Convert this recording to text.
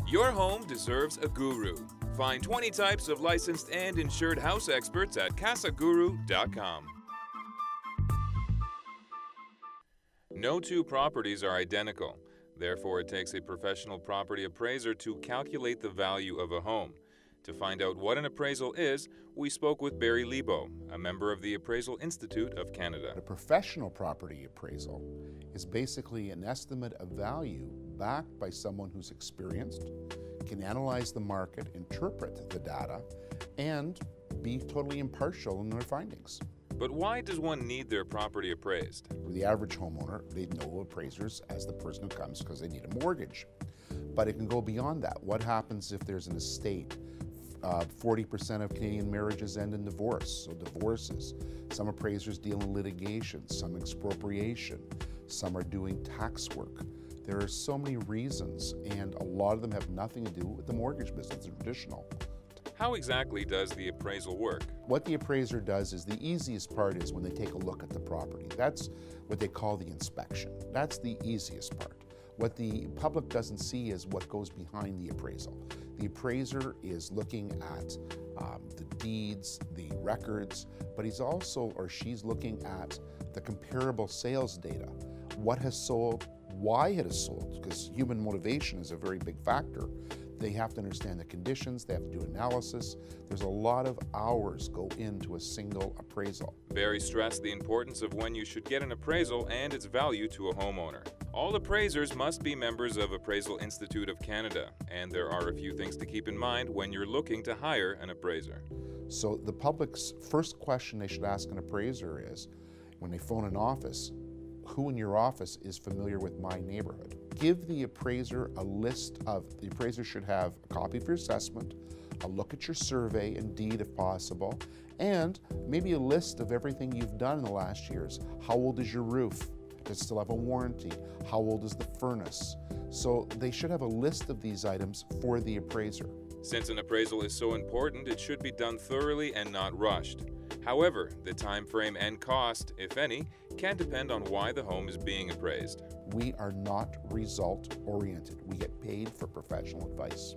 Your home deserves a guru. Find 20 types of licensed and insured house experts at casaGURU.com. No two properties are identical. Therefore, it takes a professional property appraiser to calculate the value of a home. To find out what an appraisal is, we spoke with Barry Lebo, a member of the Appraisal Institute of Canada. A professional property appraisal is basically an estimate of value backed by someone who's experienced, can analyze the market, interpret the data, and be totally impartial in their findings. But why does one need their property appraised? For the average homeowner, they know appraisers as the person who comes because they need a mortgage. But it can go beyond that. What happens if there's an estate? 40% of Canadian marriages end in divorce, so divorces. Some appraisers deal in litigation, some expropriation, some are doing tax work. There are so many reasons, and a lot of them have nothing to do with the mortgage business, the traditional. How exactly does the appraisal work? What the appraiser does is the easiest part is when they take a look at the property. That's what they call the inspection. That's the easiest part. What the public doesn't see is what goes behind the appraisal. The appraiser is looking at the deeds, the records, but he's also, or she's looking at the comparable sales data. What has sold, why it has sold, because human motivation is a very big factor. They have to understand the conditions, they have to do analysis. There's a lot of hours go into a single appraisal. Barry stressed the importance of when you should get an appraisal and its value to a homeowner. All appraisers must be members of Appraisal Institute of Canada, and there are a few things to keep in mind when you're looking to hire an appraiser. So the public's first question they should ask an appraiser is, when they phone an office, who in your office is familiar with my neighborhood? Give the appraiser a list of, the appraiser should have a copy of your assessment, a look at your survey and deed if possible, and maybe a list of everything you've done in the last years. How old is your roof? Does it still have a warranty? How old is the furnace? So they should have a list of these items for the appraiser. Since an appraisal is so important, it should be done thoroughly and not rushed. However, the time frame and cost, if any, can depend on why the home is being appraised. We are not result-oriented. We get paid for professional advice.